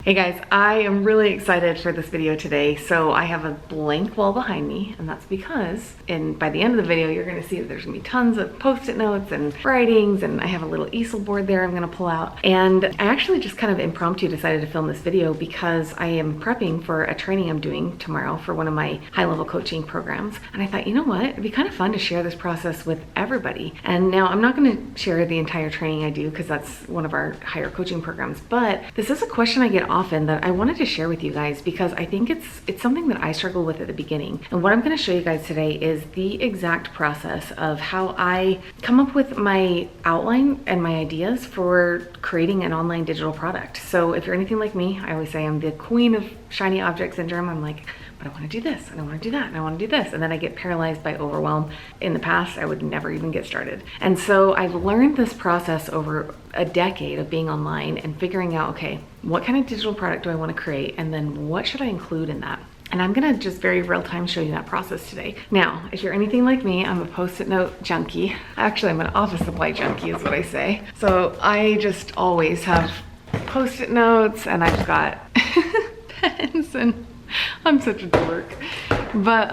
Hey guys, I am really excited for this video today. So I have a blank wall behind me, and that's because by the end of the video, you're gonna see that there's gonna be tons of post-it notes and writings, and I have a little easel board there I'm gonna pull out. And I actually just kind of impromptu decided to film this video because I am prepping for a training I'm doing tomorrow for one of my high-level coaching programs. And I thought, you know what, it'd be kind of fun to share this process with everybody. And now I'm not gonna share the entire training I do because that's one of our higher coaching programs, but this is a question I get often that I wanted to share with you guys because I think it's something that I struggled with at the beginning. And what I'm going to show you guys today is the exact process of how I come up with my outline and my ideas for creating an online digital product. So if you're anything like me, I always say I'm the queen of shiny object syndrome. I'm like, but I want to do this, and I want to do that, and I want to do this. And then I get paralyzed by overwhelm. In the past, I would never even get started. And so I've learned this process over a decade of being online and figuring out, okay, what kind of digital product do I want to create? And then what should I include in that? And I'm gonna just very real time show you that process today. Now, if you're anything like me, I'm a post-it note junkie. Actually, I'm an office supply junkie is what I say. So I just always have post-it notes, and I've got pens, and I'm such a dork. But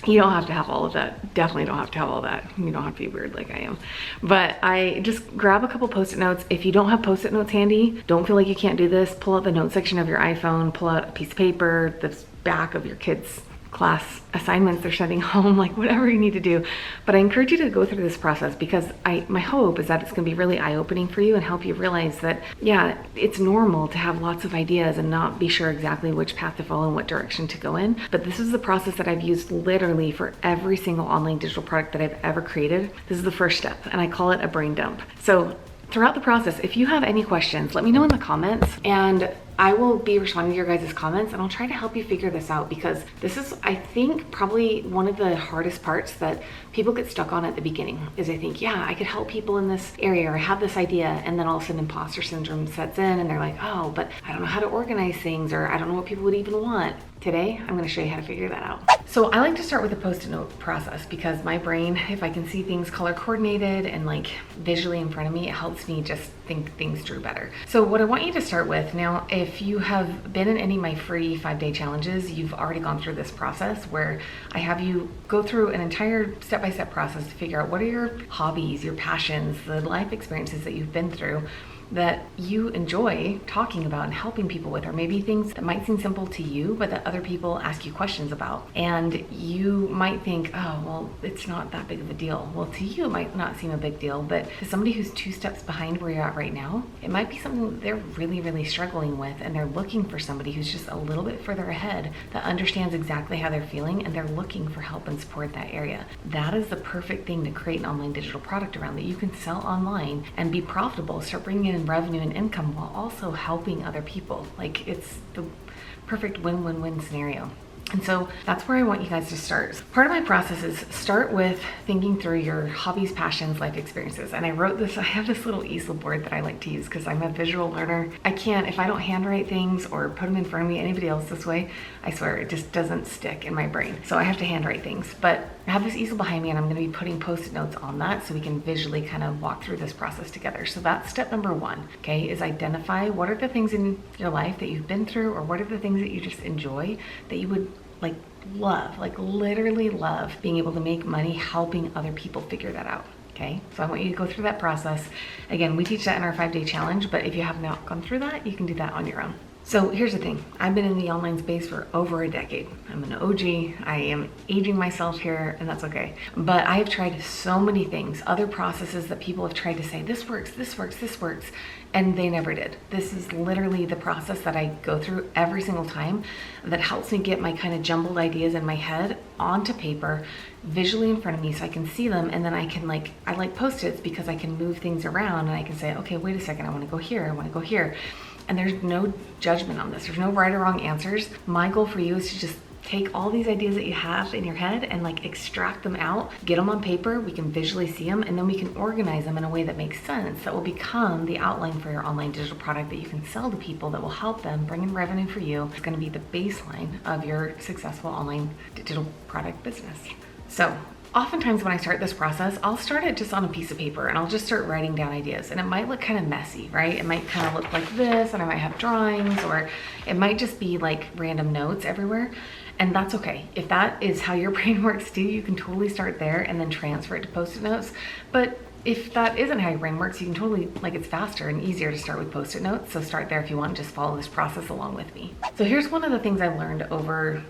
you don't have to have all of that. Definitely don't have to have all that. You don't have to be weird like I am. But I just grab a couple post-it notes. If you don't have post-it notes handy, don't feel like you can't do this. Pull out the note section of your iPhone, pull out a piece of paper, the back of your kids' class assignments they're sending home, like whatever you need to do. But I encourage you to go through this process because my hope is that it's gonna be really eye-opening for you and help you realize that, yeah, it's normal to have lots of ideas and not be sure exactly which path to follow and what direction to go in. But this is the process that I've used literally for every single online digital product that I've ever created. This is the first step, and I call it a brain dump. So throughout the process, if you have any questions, let me know in the comments, and I will be responding to your guys' comments, and I'll try to help you figure this out because this is, I think, probably one of the hardest parts that people get stuck on at the beginning is they think, yeah, I could help people in this area or I have this idea, and then all of a sudden imposter syndrome sets in and they're like, oh, but I don't know how to organize things, or I don't know what people would even want. Today, I'm gonna show you how to figure that out. So I like to start with the post-it note process because my brain, if I can see things color coordinated and like visually in front of me, it helps me just think things through better. So what I want you to start with now, if you have been in any of my free 5-day challenges, you've already gone through this process where I have you go through an entire step-by-step process to figure out what are your hobbies, your passions, the life experiences that you've been through that you enjoy talking about and helping people with, or maybe things that might seem simple to you but that other people ask you questions about, and you might think, oh, well, it's not that big of a deal. Well, to you it might not seem a big deal, but to somebody who's 2 steps behind where you're at right now, it might be something that they're really struggling with, and they're looking for somebody who's just a little bit further ahead that understands exactly how they're feeling, and they're looking for help and support in that area. That is the perfect thing to create an online digital product around that you can sell online and be profitable, start bringing in revenue and income while also helping other people. Like, it's the perfect win-win-win scenario. And so that's where I want you guys to start. Part of my process is start with thinking through your hobbies, passions, life experiences. And I wrote this, I have this little easel board that I like to use because I'm a visual learner. I can't, if I don't handwrite things or put them in front of me, anybody else this way, I swear it just doesn't stick in my brain. So I have to handwrite things. But I have this easel behind me, and I'm gonna be putting post-it notes on that so we can visually kind of walk through this process together. So that's step number 1, okay, is identify what are the things in your life that you've been through, or what are the things that you just enjoy that you would love, like literally love being able to make money helping other people figure that out. Okay, so I want you to go through that process. Again, we teach that in our 5-day challenge, but if you have not gone through that, you can do that on your own. So here's the thing, I've been in the online space for over a decade. I'm an OG, I am aging myself here, and that's okay. But I have tried so many things, other processes that people have tried to say, this works, this works, this works, and they never did. This is literally the process that I go through every single time that helps me get my kind of jumbled ideas in my head onto paper, visually in front of me so I can see them, and then I can I like post-its because I can move things around and I can say, okay, wait a second, I wanna go here, I wanna go here. And there's no judgment on this. There's no right or wrong answers. My goal for you is to just take all these ideas that you have in your head and extract them out, get them on paper, we can visually see them, and then we can organize them in a way that makes sense, that will become the outline for your online digital product that you can sell to people, that will help them bring in revenue for you. It's gonna be the baseline of your successful online digital product business. So oftentimes when I start this process, I'll start it just on a piece of paper and I'll just start writing down ideas, and it might look kind of messy, right? It might kind of look like this, and I might have drawings, or it might just be like random notes everywhere. And that's okay. If that is how your brain works too, you can totally start there and then transfer it to Post-it notes. But if that isn't how your brain works, you can totally, like, it's faster and easier to start with Post-it notes. So start there if you want to just follow this process along with me. So here's one of the things I've learned over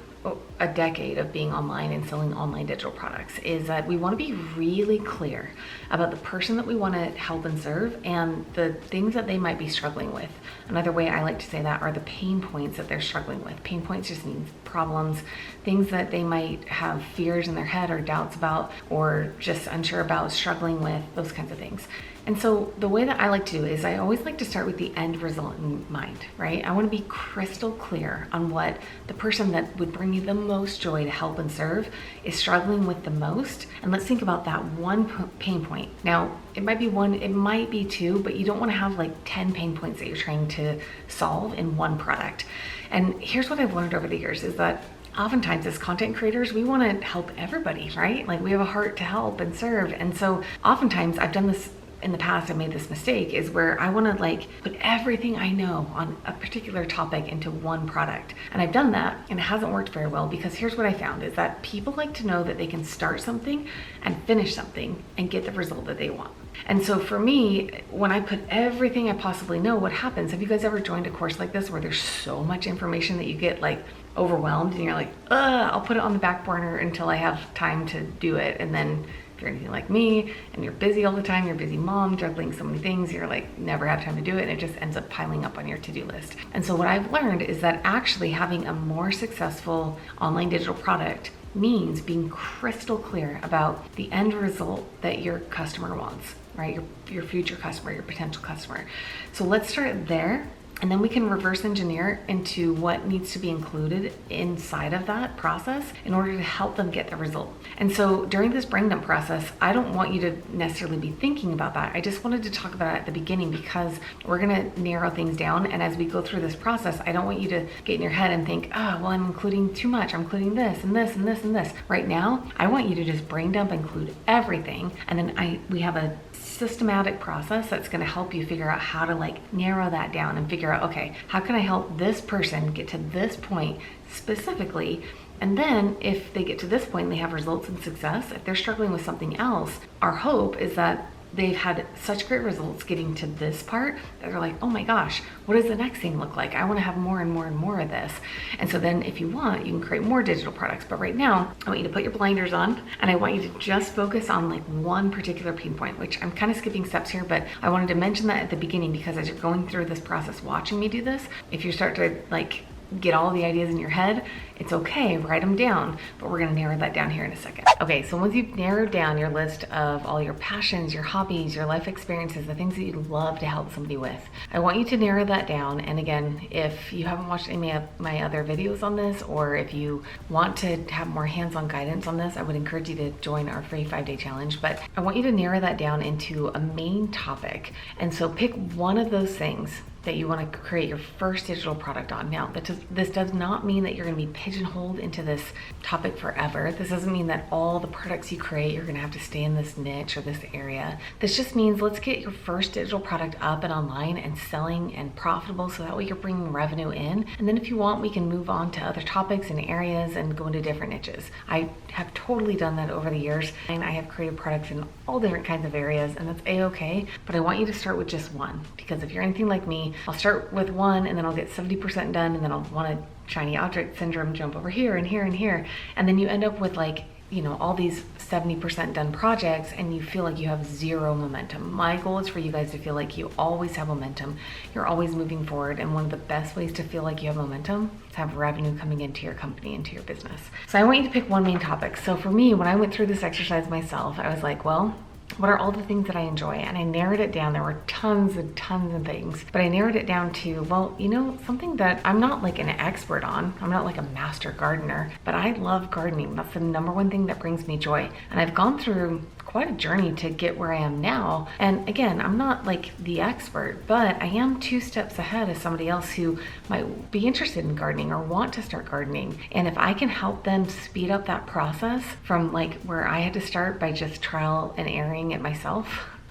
a decade of being online and selling online digital products, is that we want to be really clear about the person that we want to help and serve and the things that they might be struggling with. Another way I like to say that are the pain points that they're struggling with. Pain points just means problems, things that they might have fears in their head or doubts about, or just unsure about, struggling with, those kinds of things. And so the way that I like to do is I always like to start with the end result in mind, right? I want to be crystal clear on what the person that would bring me the most joy to help and serve is struggling with the most. And let's think about that one pain point. Now, it might be one, it might be two, but you don't want to have like 10 pain points that you're trying to solve in one product. And here's what I've learned over the years is that oftentimes as content creators, we want to help everybody, right? Like we have a heart to help and serve. And so oftentimes I've done this in the past, I made this mistake, is where I want to like put everything I know on a particular topic into one product. And I've done that and it hasn't worked very well, because here's what I found is that people like to know that they can start something and finish something and get the result that they want. And so for me, when I put everything I possibly know, what happens? Have you guys ever joined a course like this where there's so much information that you get like overwhelmed and you're like, I'll put it on the back burner until I have time to do it. And then if you're anything like me and you're busy all the time, you're a busy mom, juggling so many things, you're like never have time to do it, and it just ends up piling up on your to-do list. And so what I've learned is that actually having a more successful online digital product means being crystal clear about the end result that your customer wants, right? Your future customer, your potential customer. So let's start there. And then we can reverse engineer into what needs to be included inside of that process in order to help them get the result. And so during this bring dump process, I don't want you to necessarily be thinking about that. I just wanted to talk about it at the beginning because we're going to narrow things down. And as we go through this process, I don't want you to get in your head and think, well, I'm including too much. I'm including this and this and this and this. Right now, I want you to just bring dump, include everything. And then we have a systematic process that's going to help you figure out how to like narrow that down and figure out, okay, how can I help this person get to this point specifically? And then if they get to this point and they have results and success, if they're struggling with something else, our hope is that they've had such great results getting to this part that they're like, oh my gosh, what does the next thing look like? I want to have more and more and more of this. And so then if you want, you can create more digital products. But right now, I want you to put your blinders on and I want you to just focus on like one particular pain point, which I'm kind of skipping steps here, but I wanted to mention that at the beginning because as you're going through this process, watching me do this, if you start to like get all the ideas in your head, it's okay, write them down, but we're going to narrow that down here in a second. Okay, so once you've narrowed down your list of all your passions, your hobbies, your life experiences, the things that you'd love to help somebody with, I want you to narrow that down. And again, if you haven't watched any of my other videos on this, or if you want to have more hands-on guidance on this, I would encourage you to join our free 5-day challenge. But I want you to narrow that down into a main topic. And so pick one of those things that you want to create your first digital product on. Now, this does not mean that you're going to be pigeonholed into this topic forever. This doesn't mean that all the products you create, you're going to have to stay in this niche or this area. This just means let's get your first digital product up and online and selling and profitable, so that way you're bringing revenue in. And then if you want, we can move on to other topics and areas and go into different niches. I have totally done that over the years, and I have created products in all different kinds of areas, and that's a-okay. But I want you to start with just one, because if you're anything like me, I'll start with one and then I'll get 70% done, and then I'll want to shiny object syndrome, jump over here and here and here. And then you end up with like, you know, all these 70% done projects and you feel like you have zero momentum. My goal is for you guys to feel like you always have momentum. You're always moving forward. And one of the best ways to feel like you have momentum is have revenue coming into your company, into your business. So I want you to pick one main topic. So for me, when I went through this exercise myself, I was like, well, what are all the things that I enjoy? And I narrowed it down. There were tons and tons of things, but I narrowed it down to, well, you know, something that I'm not like an expert on. I'm not like a master gardener, but I love gardening. That's the number one thing that brings me joy. And I've gone through quite a journey to get where I am now. And again, I'm not like the expert, but I am 2 steps ahead of somebody else who might be interested in gardening or want to start gardening. And if I can help them speed up that process from like where I had to start by just trial and erroring it myself,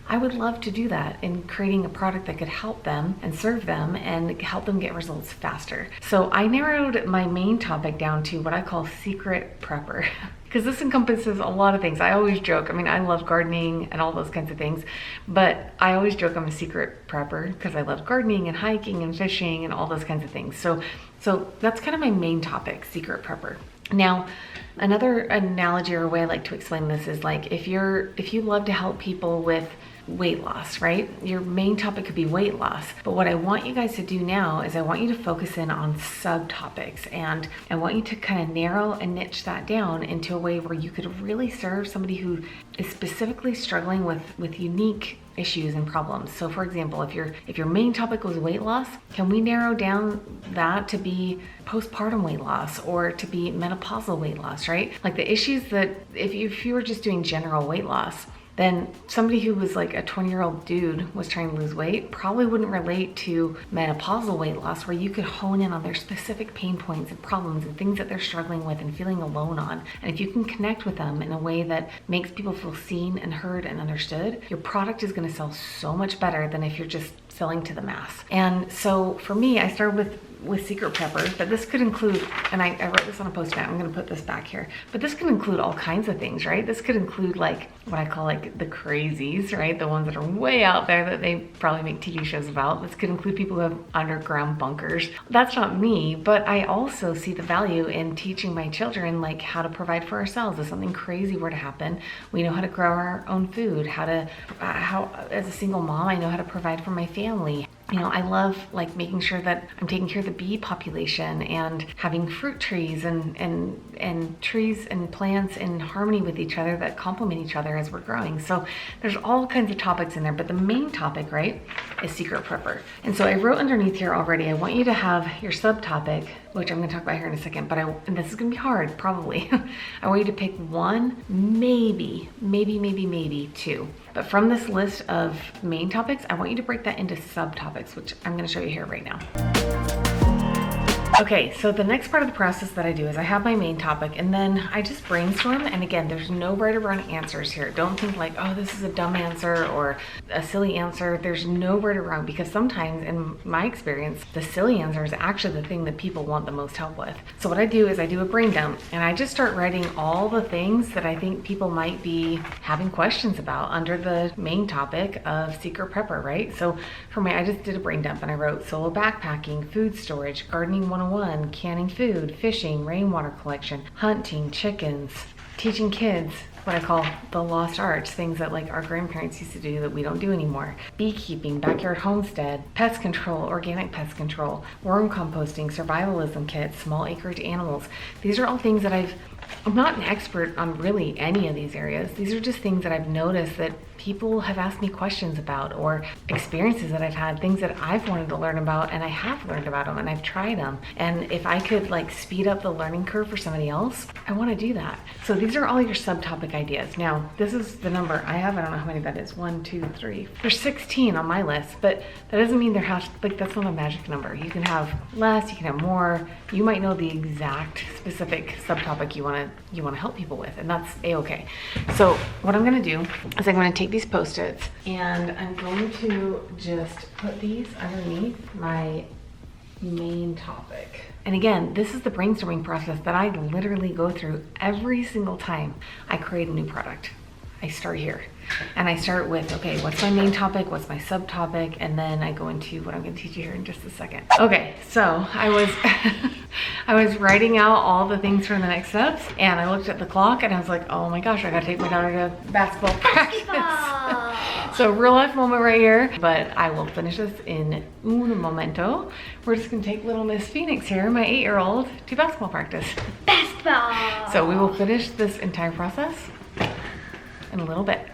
I would love to do that in creating a product that could help them and serve them and help them get results faster. So I narrowed my main topic down to what I call secret prepper. Because this encompasses a lot of things. I always joke, I mean, I love gardening and all those kinds of things, but I always joke I'm a secret prepper because I love gardening and hiking and fishing and all those kinds of things. So that's kind of my main topic, secret prepper. Now, another analogy or way I like to explain this is like if you love to help people with weight loss, right? Your main topic could be weight loss. But what I want you guys to do now is I want you to focus in on subtopics, and I want you to kind of narrow and niche that down into a way where you could really serve somebody who is specifically struggling with unique issues and problems. So for example, if your main topic was weight loss, can we narrow down that to be postpartum weight loss or to be menopausal weight loss, right? Like the issues that if you were just doing general weight loss, then somebody who was like a 20-year-old dude was trying to lose weight probably wouldn't relate to menopausal weight loss, where you could hone in on their specific pain points and problems and things that they're struggling with and feeling alone on. And if you can connect with them in a way that makes people feel seen and heard and understood, your product is going to sell so much better than if you're just selling to the mass. And so for me, I started with secret prepper, but this could include, and I wrote this on a post-it, I'm going to put this back here, but this could include all kinds of things, right? This could include like what I call like the crazies, right? The ones that are way out there that they probably make TV shows about. This could include people who have underground bunkers. That's not me, but I also see the value in teaching my children like how to provide for ourselves. If something crazy were to happen, we know how to grow our own food, how as a single mom, I know how to provide for my family. You know, I love like making sure that I'm taking care of the bee population and having fruit trees and trees and plants in harmony with each other that complement each other as we're growing. So there's all kinds of topics in there, but the main topic, right, is secret prepper. And so I wrote underneath here already, I want you to have your subtopic, which I'm going to talk about here in a second, and this is going to be hard, probably. I want you to pick one, maybe 2. But from this list of main topics, I want you to break that into subtopics, which I'm going to show you here right now. Okay, so the next part of the process that I do is I have my main topic and then I just brainstorm. And again, there's no right or wrong answers here. Don't think like, oh, this is a dumb answer or a silly answer. There's no right or wrong, because sometimes in my experience, the silly answer is actually the thing that people want the most help with. So what I do is I do a brain dump and I just start writing all the things that I think people might be having questions about under the main topic of secret prepper, right? So for me, I just did a brain dump and I wrote solo backpacking, food storage, gardening 101, canning food, fishing, rainwater collection, hunting, chickens, teaching kids what I call the lost arts, things that like our grandparents used to do that we don't do anymore, beekeeping, backyard homestead, pest control, organic pest control, worm composting, survivalism kits, small acreage animals. These are all things that I'm not an expert on really any of these areas. These are just things that I've noticed that people have asked me questions about, or experiences that I've had, things that I've wanted to learn about, and I have learned about them and I've tried them. And if I could like speed up the learning curve for somebody else, I want to do that. So these are all your subtopic ideas. Now, this is the number I have. I don't know how many that is. 1, 2, 3. There's 16 on my list, but that doesn't mean there has, like, that's not a magic number. You can have less, you can have more. You might know the exact specific subtopic you want to help people with, and that's a-okay. So what I'm going to do is I'm going to take these Post-its and I'm going to just put these underneath my main topic. And again, this is the brainstorming process that I literally go through every single time I create a new product. I start here and I start with, okay, what's my main topic? What's my subtopic? And then I go into what I'm going to teach you here in just a second. Okay, so I was writing out all the things for the next steps, and I looked at the clock and I was like, oh my gosh, I gotta take my daughter to basketball practice. So real life moment right here, but I will finish this in un momento. We're just gonna take little Miss Phoenix here, my 8-year-old, to basketball practice. Basketball! So we will finish this entire process in a little bit.